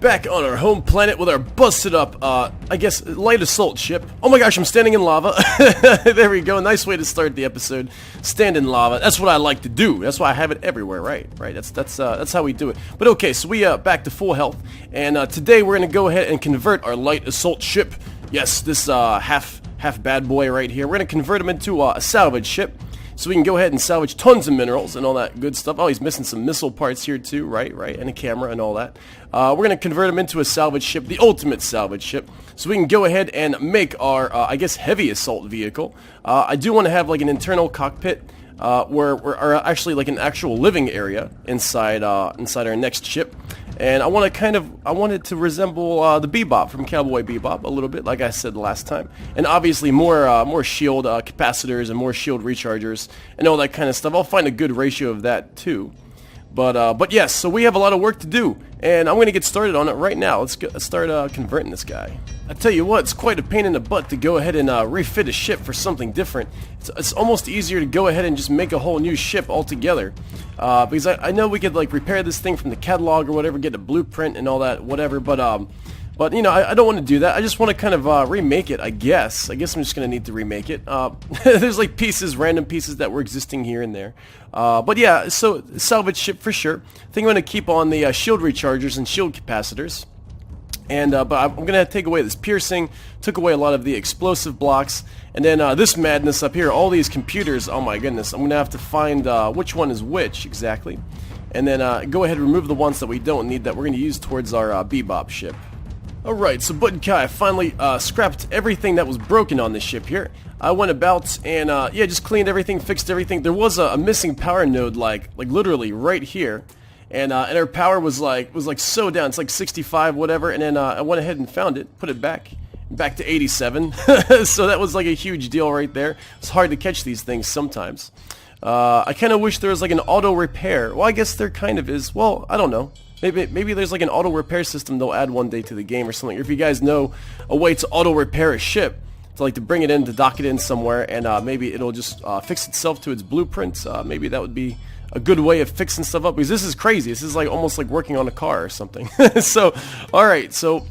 back on our home planet with our busted up, I guess, light assault ship. Oh my gosh, I'm standing in lava. There we go, nice way to start the episode. Stand in lava, that's what I like to do. That's why I have it everywhere, right? That's how we do it. But okay, so we back to full health, and today we're gonna go ahead and convert our light assault ship. Yes, this half bad boy right here. We're gonna convert him into a salvage ship. So we can go ahead and salvage tons of minerals and all that good stuff. Oh, he's missing some missile parts here too, right, and a camera and all that. We're going to convert him into a salvage ship, the ultimate salvage ship. So we can go ahead and make our, I guess, heavy assault vehicle. I do want to have like an internal cockpit, or actually like an actual living area inside our next ship. And I want it to resemble the Bebop from Cowboy Bebop a little bit, like I said last time. And obviously more shield capacitors and more shield rechargers and all that kind of stuff. I'll find a good ratio of that too. But yes, so we have a lot of work to do, and I'm going to get started on it right now. Let's start converting this guy. I tell you what, it's quite a pain in the butt to go ahead and refit a ship for something different. It's almost easier to go ahead and just make a whole new ship altogether. Because I know we could like repair this thing from the catalog or whatever, get a blueprint and all that, whatever, but you know, I don't want to do that. I just want to kind of remake it, I guess. I guess I'm just going to need to remake it. There's like random pieces that were existing here and there. But yeah, so salvage ship for sure. I think I'm going to keep on the shield rechargers and shield capacitors. And but I'm going to take away this piercing, took away a lot of the explosive blocks, and then this madness up here, all these computers, oh my goodness, I'm going to have to find which one is which exactly. And then go ahead and remove the ones that we don't need that we're going to use towards our Bebop ship. Alright, so Bud and Kai finally scrapped everything that was broken on this ship here. I went about and yeah, just cleaned everything, fixed everything. There was a missing power node like literally right here. And our power was like so down. It's like 65 whatever, and then I went ahead and found it, put it back to 87. So that was like a huge deal right there. It's hard to catch these things sometimes. I kind of wish there was like an auto repair. Well, I guess there kind of is. Well, I don't know. Maybe there's like an auto repair system they'll add one day to the game or something. Or if you guys know a way to auto repair a ship, to bring it in, to dock it in somewhere, and maybe it'll just fix itself to its blueprints. Maybe that would be a good way of fixing stuff up, because this is crazy. This is like almost like working on a car or something. So, alright, so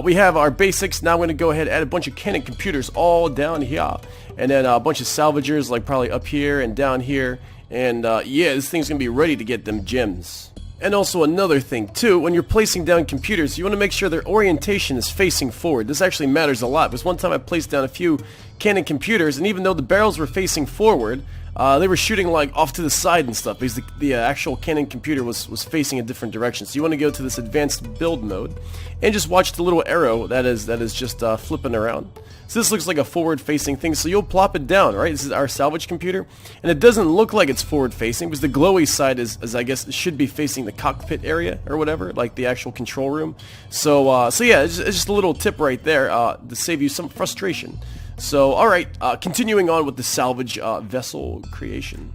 we have our basics. Now I'm going to go ahead and add a bunch of cannon computers all down here, and then a bunch of salvagers like probably up here and down here, and yeah, this thing's going to be ready to get them gems. And also another thing too, when you're placing down computers, you want to make sure their orientation is facing forward. This actually matters a lot, because one time I placed down a few cannon computers, and even though the barrels were facing forward, they were shooting like off to the side and stuff, because the actual cannon computer was facing a different direction. So you want to go to this advanced build mode and just watch the little arrow that is just flipping around. So this looks like a forward-facing thing, so you'll plop it down, right? This is our salvage computer, and it doesn't look like it's forward-facing, because the glowy side is I guess, it should be facing the cockpit area, or whatever, like the actual control room. So yeah, it's just a little tip right there to save you some frustration. So, alright, continuing on with the salvage vessel creation.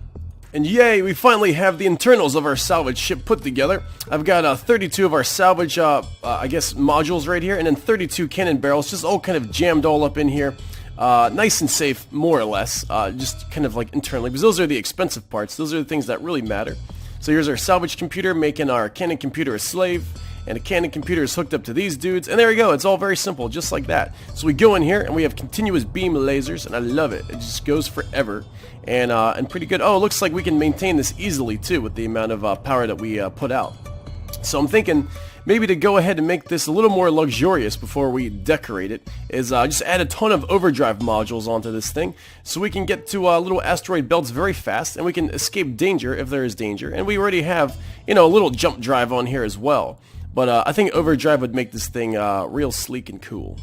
And yay, we finally have the internals of our salvage ship put together. I've got 32 of our salvage, I guess, modules right here, and then 32 cannon barrels, just all kind of jammed all up in here. Nice and safe, more or less, just kind of like internally, because those are the expensive parts. Those are the things that really matter. So here's our salvage computer making our cannon computer a slave, and a cannon computer is hooked up to these dudes, and there we go. It's all very simple, just like that. So we go in here, and we have continuous beam lasers, and I love it. It just goes forever, and pretty good. Oh, it looks like we can maintain this easily, too, with the amount of power that we put out. So I'm thinking maybe to go ahead and make this a little more luxurious before we decorate it, is just add a ton of overdrive modules onto this thing, so we can get to little asteroid belts very fast, and we can escape danger if there is danger. And we already have, you know, a little jump drive on here as well. But I think overdrive would make this thing real sleek and cool.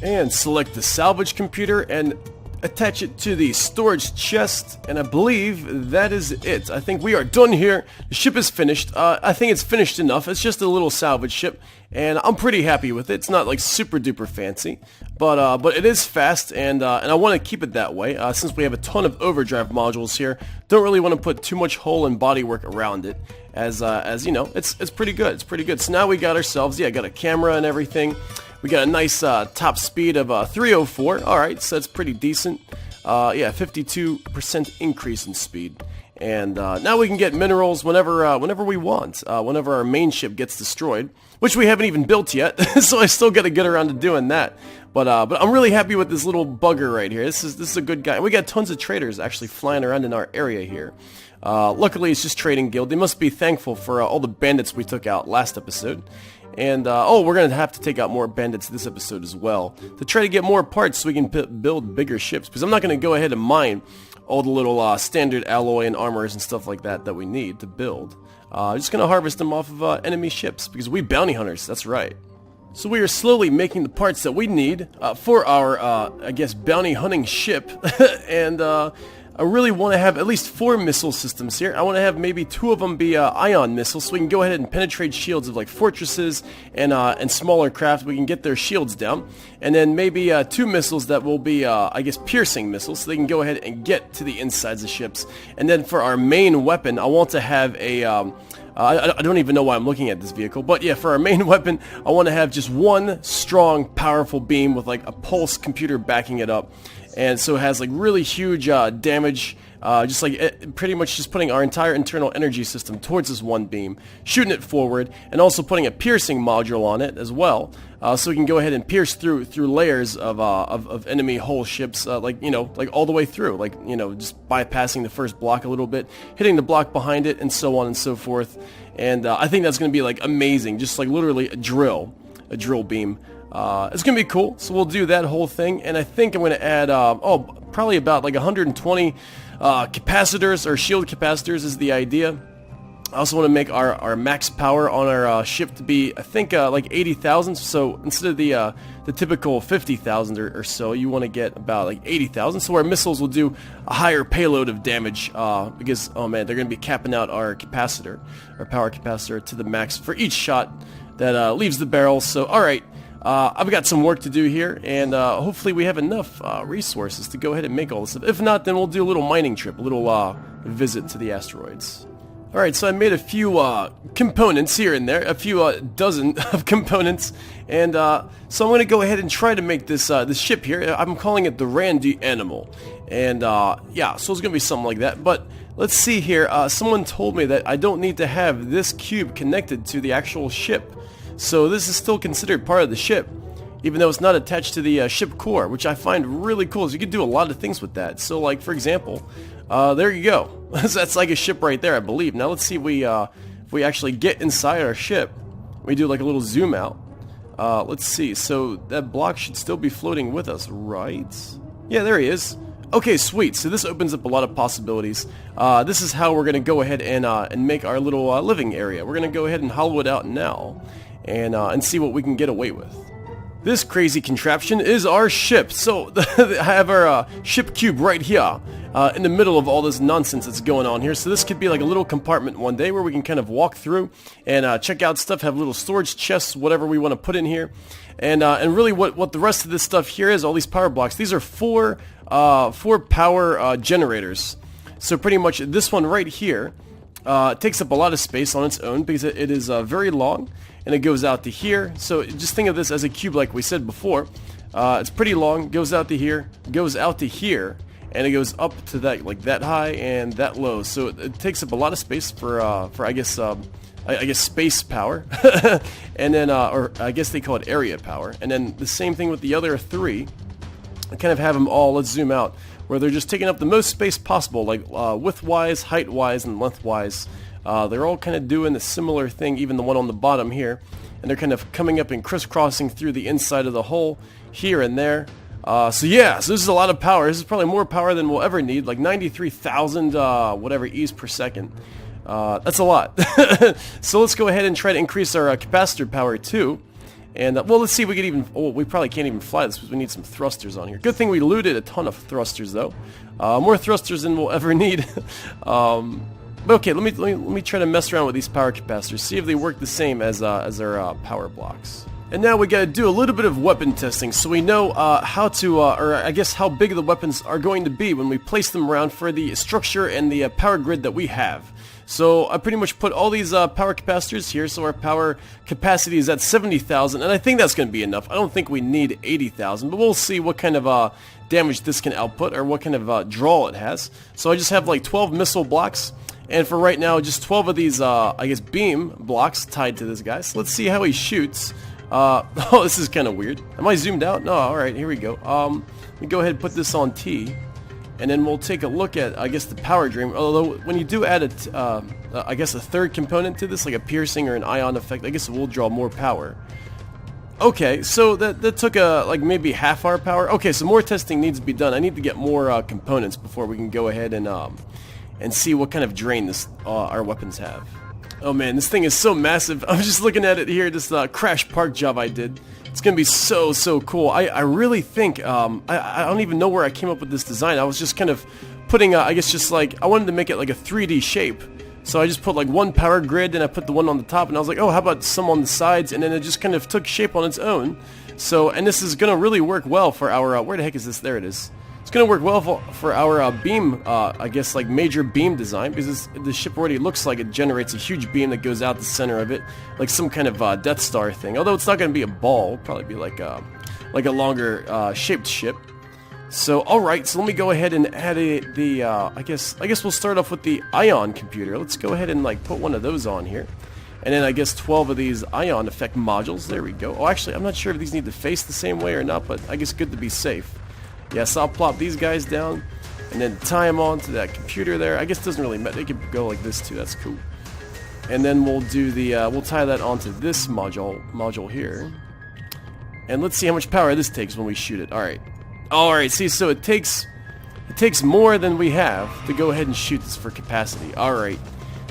And select the salvage computer and attach it to the storage chest, and I believe that is it. I think we are done here. The ship is finished. I think it's finished enough. It's just a little salvage ship, and I'm pretty happy with it. It's not like super duper fancy, but it is fast, and I want to keep it that way since we have a ton of overdrive modules here. Don't really want to put too much hull and bodywork around it, as you know, it's pretty good. It's pretty good. So now we got ourselves, yeah, got a camera and everything. We got a nice top speed of 304. Alright, so that's pretty decent. Yeah, 52% increase in speed. And now we can get minerals whenever we want, whenever our main ship gets destroyed, which we haven't even built yet, so I still got to get around to doing that. But I'm really happy with this little bugger right here. This is a good guy. We got tons of traders actually flying around in our area here. Luckily, it's just trading guild. They must be thankful for all the bandits we took out last episode. And, oh, we're going to have to take out more bandits this episode as well to try to get more parts so we can build bigger ships. Because I'm not going to go ahead and mine all the little standard alloy and armors and stuff like that we need to build. Just going to harvest them off of enemy ships because we bounty hunters, that's right. So we are slowly making the parts that we need for our, I guess, bounty hunting ship. And I really want to have at least 4 missile systems here. I want to have maybe 2 of them be ion missiles, so we can go ahead and penetrate shields of like fortresses and smaller craft. We can get their shields down, and then maybe 2 missiles that will be, I guess, piercing missiles, so they can go ahead and get to the insides of ships. And then for our main weapon, I want to have a I don't even know why I'm looking at this vehicle, but yeah, for our main weapon, I want to have just one strong, powerful beam with like a pulse computer backing it up. And so it has like really huge damage, just like pretty much just putting our entire internal energy system towards this one beam, shooting it forward, and also putting a piercing module on it as well, so we can go ahead and pierce through layers of enemy hull ships, like, you know, like all the way through, like, you know, just bypassing the first block a little bit, hitting the block behind it, and so on and so forth. And I think that's going to be like amazing, just like literally a drill beam. It's going to be cool, so we'll do that whole thing, and I think I'm going to add, probably about like 120 capacitors, or shield capacitors is the idea. I also want to make our max power on our ship to be, I think, like 80,000, so instead of the typical 50,000 or so, you want to get about like 80,000, so our missiles will do a higher payload of damage, because, oh man, they're going to be capping out our capacitor, our power capacitor, to the max for each shot that leaves the barrel. So, alright. I've got some work to do here, and hopefully we have enough resources to go ahead and make all this stuff. If not, then we'll do a little mining trip, a little visit to the asteroids. Alright, so I made a few components here and there, a few dozen of components, and so I'm going to go ahead and try to make this this ship here. I'm calling it the Randy Animal, and yeah, so it's going to be something like that. But let's see here, someone told me that I don't need to have this cube connected to the actual ship. So this is still considered part of the ship, even though it's not attached to the ship core, which I find really cool. So you can do a lot of things with that. So, like, for example, there you go. That's like a ship right there, I believe. Now let's see if we actually get inside our ship. We do like a little zoom out. Let's see. So that block should still be floating with us, right? Yeah, there he is. Okay, sweet. So this opens up a lot of possibilities. This is how we're going to go ahead and make our little living area. We're going to go ahead and hollow it out now. And see what we can get away with. This crazy contraption is our ship. So I have our ship cube right here in the middle of all this nonsense that's going on here. So this could be like a little compartment one day where we can kind of walk through and check out stuff, have little storage chests, whatever we want to put in here. And really what the rest of this stuff here is, all these power blocks, these are four power generators. So pretty much this one right here takes up a lot of space on its own because it is very long. And it goes out to here. So just think of this as a cube like we said before. It's pretty long, goes out to here, goes out to here, and it goes up to that, like that high and that low. So it takes up a lot of space for I guess space power, and then or I guess they call it area power. And then the same thing with the other 3. I kind of have them all. Let's zoom out, where they're just taking up the most space possible, like width-wise, height-wise, and length-wise. They're all kind of doing a similar thing, even the one on the bottom here, and they're kind of coming up and crisscrossing through the inside of the hull here and there. So yeah, so this is a lot of power. This is probably more power than we'll ever need, like 93,000 whatever E's per second. That's a lot. So let's go ahead and try to increase our capacitor power too. And well, let's see if we can even. Oh, we probably can't even fly this because we need some thrusters on here. Good thing we looted a ton of thrusters though. More thrusters than we'll ever need. But okay, let me try to mess around with these power capacitors, see if they work the same as our power blocks. And now we gotta do a little bit of weapon testing, so we know how to, or I guess how big the weapons are going to be when we place them around for the structure and the power grid that we have. So I pretty much put all these power capacitors here, so our power capacity is at 70,000, and I think that's going to be enough. I don't think we need 80,000, but we'll see what kind of damage this can output, or what kind of draw it has. So I just have like 12 missile blocks, and for right now, just 12 of these, I guess, beam blocks tied to this guy. So let's see how he shoots. Oh, this is kind of weird. Am I zoomed out? No, alright, here we go. Let me go ahead and put this on T. And then we'll take a look at, I guess, the power drain. Although, when you do add I guess, a third component to this, like a piercing or an ion effect, I guess it will draw more power. Okay, so that took like maybe half our power. Okay, so more testing needs to be done. I need to get more components before we can go ahead and see what kind of drain our weapons have. Oh man, this thing is so massive. I was just looking at it here, this crash park job I did. It's gonna be so cool. I really think, I don't even know where I came up with this design. I was just kind of putting, I guess just like, I wanted to make it like a 3D shape. So I just put like one power grid, and I put the one on the top, and I was like, oh, how about some on the sides? And then it just kind of took shape on its own. So, and this is gonna really work well for our, where the heck is this? There it is. It's gonna work well for our beam, I guess, like major beam design, because the ship already looks like it generates a huge beam that goes out the center of it, like some kind of Death Star thing. Although it's not gonna be a ball, it'll probably be like a longer shaped ship. So, all right, so let me go ahead and add I guess we'll start off with the ion computer. Let's go ahead and like put one of those on here. And then I guess 12 of these ion effect modules. There we go. Oh, actually, I'm not sure if these need to face the same way or not, but I guess good to be safe. Yes, I'll plop these guys down and then tie them onto that computer there. I guess it doesn't really matter. They could go like this too. That's cool. And then we'll do we'll tie that onto this module here. And let's see how much power this takes when we shoot it. All right. See, so it takes more than we have to go ahead and shoot this for capacity. All right.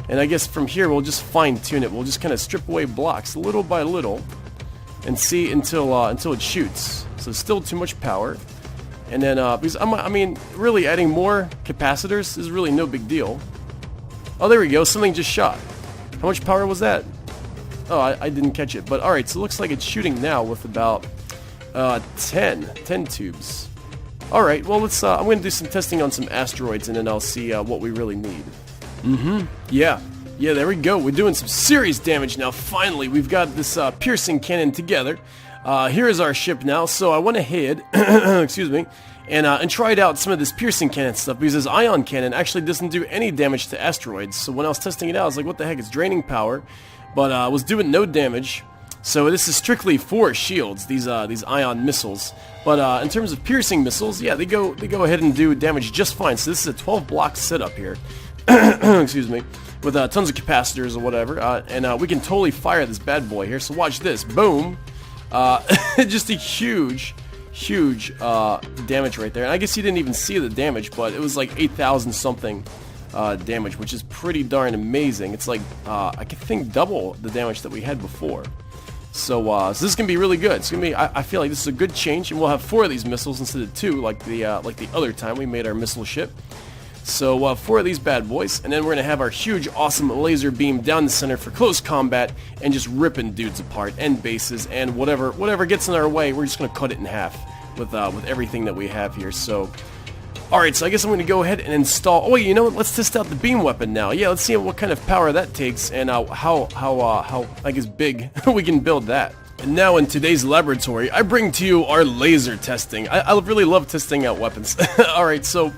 And I guess from here we'll just fine tune it. We'll just kind of strip away blocks little by little and see until it shoots. So still too much power. And then, because I mean, really adding more capacitors is really no big deal. Oh, there we go. Something just shot. How much power was that? Oh, I didn't catch it. But alright, so it looks like it's shooting now with about 10 tubes. Alright, well, let's, I'm going to do some testing on some asteroids, and then I'll see what we really need. Yeah, there we go. We're doing some serious damage now. Finally, we've got this piercing cannon together. Here is our ship now, so I went ahead, excuse me, and tried out some of this piercing cannon stuff, because this ion cannon actually doesn't do any damage to asteroids. So when I was testing it out, I was like, what the heck, it's draining power, but was doing no damage. So this is strictly for shields, these ion missiles. But in terms of piercing missiles, yeah, they go ahead and do damage just fine. So this is a 12-block setup here, excuse me, with tons of capacitors or whatever, and we can totally fire this bad boy here. So watch this, boom. Just a huge damage right there. And I guess you didn't even see the damage, but it was like 8,000 something damage, which is pretty darn amazing. It's like, I think double the damage that we had before. So this is gonna be really good. It's gonna be, I feel like this is a good change, and we'll have 4 of these missiles instead of 2, like the other time we made our missile ship. So 4 of these bad boys, and then we're going to have our huge, awesome laser beam down the center for close combat, and just ripping dudes apart, and bases, and whatever gets in our way, we're just going to cut it in half with everything that we have here. So, alright, so I guess I'm going to go ahead and install, oh wait, you know what, let's test out the beam weapon now. Yeah, let's see what kind of power that takes, and how I guess, big we can build that. And now in today's laboratory, I bring to you our laser testing. I really love testing out weapons. Alright, so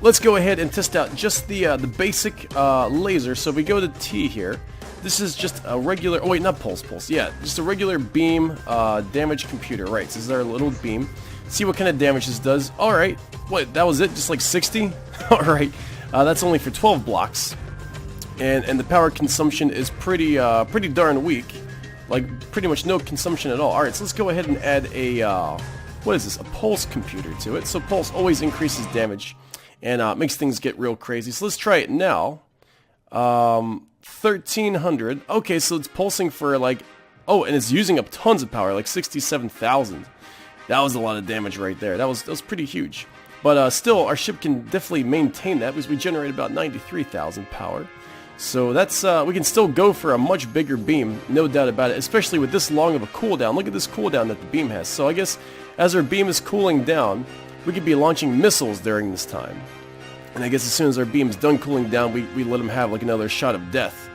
let's go ahead and test out just the basic laser. So we go to T here. This is just a regular, oh wait, not pulse, yeah, just a regular beam damage computer, right? So this is our little beam. See what kind of damage this does. Alright, what, that was it? Just like 60? Alright, that's only for 12 blocks. And the power consumption is pretty darn weak. Like, pretty much no consumption at all. Alright, so let's go ahead and add a, what is this? A pulse computer to it. So pulse always increases damage, and makes things get real crazy. So let's try it now. 1300. Okay, so it's pulsing for like, oh, and it's using up tons of power, like 67,000. That was a lot of damage right there. That was pretty huge. But still, our ship can definitely maintain that, because we generate about 93,000 power. So that's, we can still go for a much bigger beam, no doubt about it, especially with this long of a cooldown. Look at this cooldown that the beam has. So I guess as our beam is cooling down, we could be launching missiles during this time. And I guess as soon as our beam's done cooling down, we let him have like another shot of death.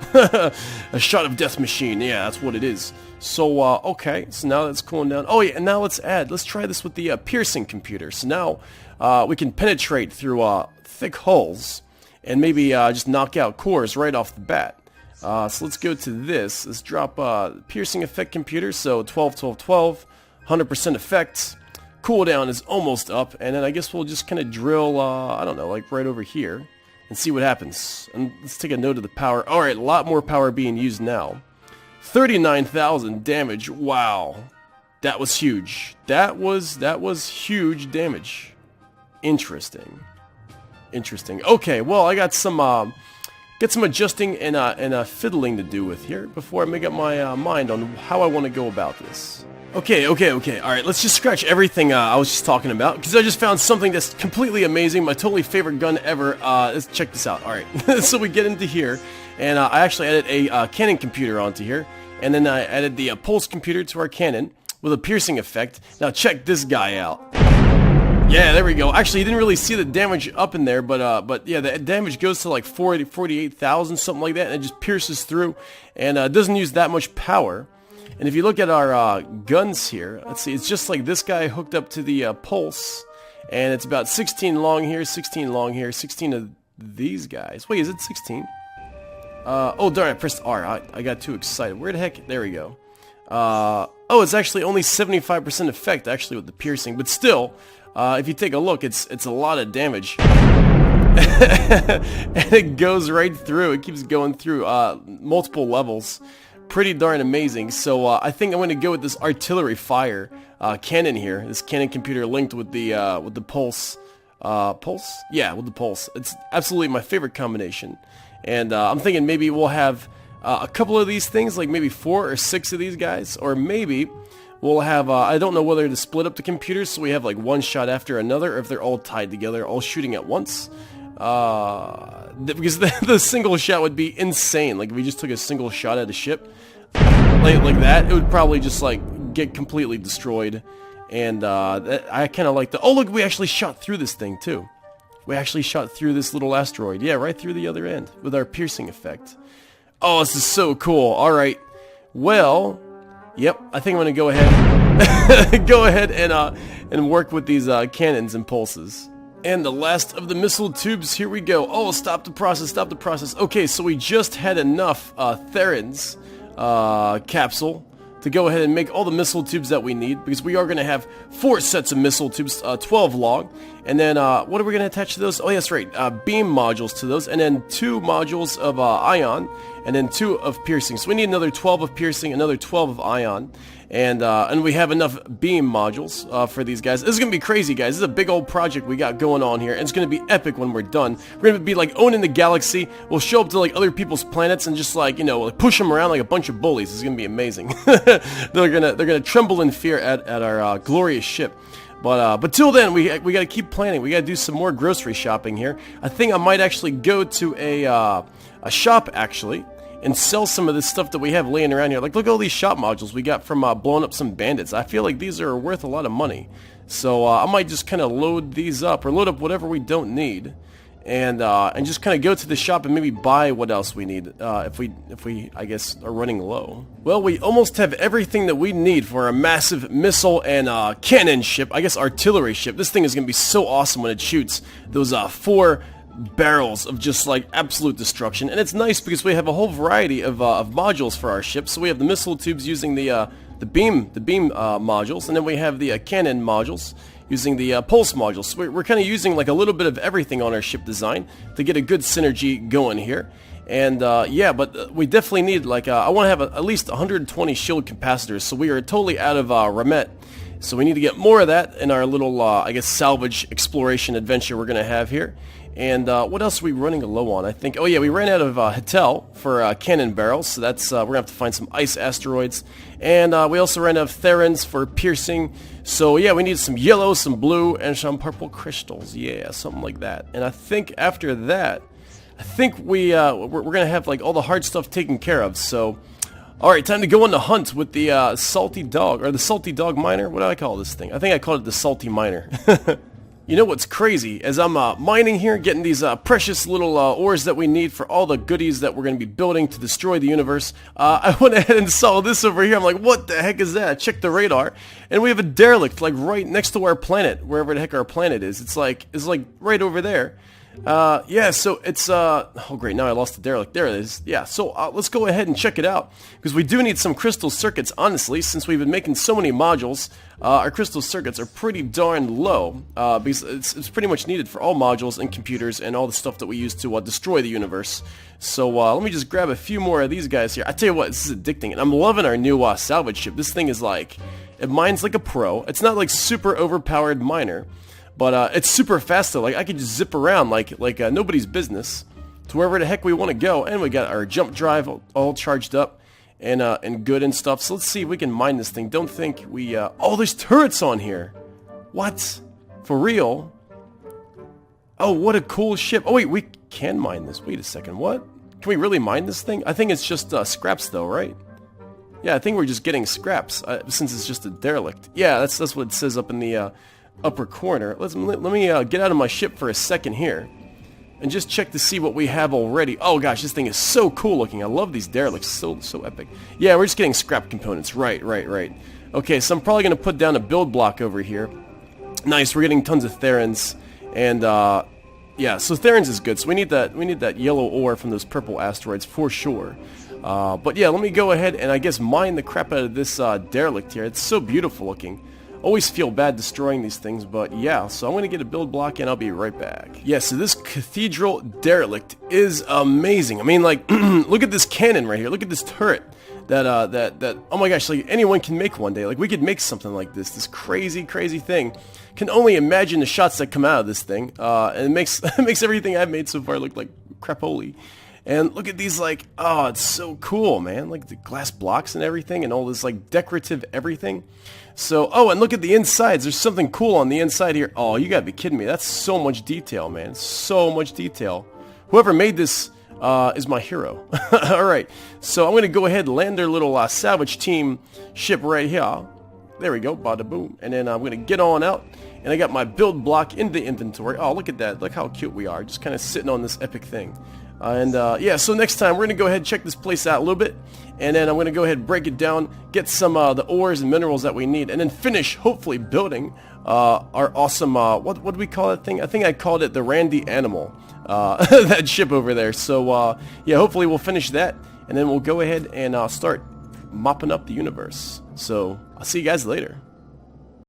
A shot of death machine, yeah, that's what it is. So, okay, so now that's cooling down. Oh yeah, and now let's try this with the piercing computer. So now we can penetrate through thick hulls and maybe just knock out cores right off the bat. So let's go to this. Let's drop piercing effect computer, so 12, 12, 12, 100% effect. Cooldown is almost up, and then I guess we'll just kind of drill, I don't know, like right over here, and see what happens. And let's take a note of the power. Alright, a lot more power being used now. 39,000 damage, wow. That was huge. That was huge damage. Interesting. Interesting. Okay, well, I got some, get some adjusting and fiddling to do with here before I make up my mind on how I want to go about this. Okay. Alright, let's just scratch everything I was just talking about, because I just found something that's completely amazing, my totally favorite gun ever. Let's check this out. Alright, so we get into here, and I actually added a cannon computer onto here, and then I added the pulse computer to our cannon with a piercing effect. Now check this guy out. Yeah, there we go. Actually, you didn't really see the damage up in there, but yeah, the damage goes to like 48,000, something like that, and it just pierces through, and it doesn't use that much power. And if you look at our guns here, let's see, it's just like this guy hooked up to the pulse, and it's about 16 long here, 16 long here, 16 of these guys. Wait, is it 16? Oh darn, I pressed R. I got too excited. Where the heck? There we go. Oh, it's actually only 75% effect, actually, with the piercing, but still, if you take a look, it's a lot of damage. And it goes right through. It keeps going through multiple levels. Pretty darn amazing. So I think I'm going to go with this artillery fire cannon here. This cannon computer linked with the pulse. Pulse? Yeah, with the pulse. It's absolutely my favorite combination. And I'm thinking maybe we'll have a couple of these things, like maybe 4 or 6 of these guys, or maybe we'll have, I don't know whether to split up the computers so we have like one shot after another, or if they're all tied together, all shooting at once. Because the single shot would be insane. Like if we just took a single shot at a ship like that, it would probably just like get completely destroyed. And I kind of like the, oh look, we actually shot through this thing too. We actually shot through this little asteroid. Yeah, right through the other end with our piercing effect. Oh, this is so cool. Alright, well, yep, I think I'm gonna go ahead and work with these cannons and pulses. And the last of the missile tubes, here we go. Oh, stop the process, stop the process. Okay, so we just had enough Theron's capsule to go ahead and make all the missile tubes that we need, because we are going to have 4 sets of missile tubes, 12 long, and then what are we going to attach to those? Oh yes, right, beam modules to those, and then 2 modules of ion, and then 2 of piercing. So we need another 12 of piercing, another 12 of ion, and we have enough beam modules for these guys. This is going to be crazy, guys. This is a big old project we got going on here, and it's going to be epic when we're done. We're going to be like owning the galaxy. We'll show up to like other people's planets and just like, you know, like push them around like a bunch of bullies. It's going to be amazing. they're gonna tremble in fear at our glorious ship. But till then, we got to keep planning. We got to do some more grocery shopping here. I think I might actually go to a shop actually, and sell some of this stuff that we have laying around here. Like, look at all these shop modules we got from blowing up some bandits. I feel like these are worth a lot of money. So I might just kind of load these up, or load up whatever we don't need, and just kind of go to the shop and maybe buy what else we need if we I guess are running low. Well, we almost have everything that we need for a massive missile and cannon ship. I guess artillery ship. This thing is gonna be so awesome when it shoots those 4 barrels of just like absolute destruction. And it's nice because we have a whole variety of modules for our ship. So we have the missile tubes using the beam modules, and then we have the cannon modules using the pulse modules. So we're kind of using like a little bit of everything on our ship design to get a good synergy going here. And yeah, but we definitely need like I want to have at least 120 shield capacitors. So we are totally out of Ramet. So we need to get more of that in our little I guess salvage exploration adventure we're gonna have here. And what else are we running low on? I think, oh yeah, we ran out of Hatel for cannon barrels, so that's we're gonna have to find some ice asteroids. And we also ran out of Therans for piercing. So yeah, we need some yellow, some blue, and some purple crystals. Yeah, something like that. And I think after that, I think we're gonna have like all the hard stuff taken care of. So, all right, time to go on the hunt with the salty dog, or the salty dog miner. What do I call this thing? I think I called it the salty miner. You know what's crazy? As I'm mining here, getting these precious little ores that we need for all the goodies that we're going to be building to destroy the universe, I went ahead and saw this over here. I'm like, what the heck is that? Check the radar, and we have a derelict like right next to our planet, wherever the heck our planet is. It's like right over there. Yeah, so it's, oh great, now I lost the derelict. There it is. Yeah, so let's go ahead and check it out, because we do need some crystal circuits, honestly, since we've been making so many modules. Our crystal circuits are pretty darn low, because it's pretty much needed for all modules and computers and all the stuff that we use to destroy the universe. So let me just grab a few more of these guys here. I tell you what, this is addicting, and I'm loving our new salvage ship. This thing is like, it mines like a pro. It's not like super overpowered miner. But it's super fast though. Like I could just zip around like nobody's business to wherever the heck we want to go. And we got our jump drive all charged up and good and stuff. So let's see if we can mine this thing. Don't think we oh, there's turrets on here. What? For real? Oh, what a cool ship. Oh wait, we can mine this. Wait a second. What? Can we really mine this thing? I think it's just scraps though, right? Yeah, I think we're just getting scraps since it's just a derelict. Yeah, that's what it says up in the upper corner. Let me get out of my ship for a second here and just check to see what we have already. Oh gosh, this thing is so cool looking. I love these derelicts. So epic. Yeah, we're just getting scrap components. Right. Okay, so I'm probably gonna put down a build block over here. Nice, we're getting tons of therins, and yeah, so therins is good. So we need that yellow ore from those purple asteroids for sure. But yeah, let me go ahead and I guess mine the crap out of this derelict here. It's so beautiful looking. Always feel bad destroying these things, but yeah, so I'm going to get a build block and I'll be right back. Yeah, so this cathedral derelict is amazing. I mean, like, look at this cannon right here. Look at this turret that, oh my gosh, like, anyone can make one day. Like, we could make something like this crazy thing. Can only imagine the shots that come out of this thing, and it makes, it makes everything I've made so far look like crapoli. And look at these, like, oh, it's so cool, man. Like the glass blocks and everything and all this, like, decorative everything. So, oh, and look at the insides. There's something cool on the inside here. Oh, you gotta be kidding me. That's so much detail, man. So much detail. Whoever made this is my hero. Alright, so I'm gonna go ahead and land their little salvage team ship right here. There we go, bada boom. And then I'm gonna get on out. And I got my build block in the inventory. Oh, look at that. Look how cute we are. Just kind of sitting on this epic thing. Yeah, so next time we're going to go ahead and check this place out a little bit, and then I'm going to go ahead and break it down, get some the ores and minerals that we need, and then finish, hopefully, building our awesome, what do we call that thing? I think I called it the Randy Animal, that ship over there. So, yeah, hopefully we'll finish that, and then we'll go ahead and start mopping up the universe. So, I'll see you guys later.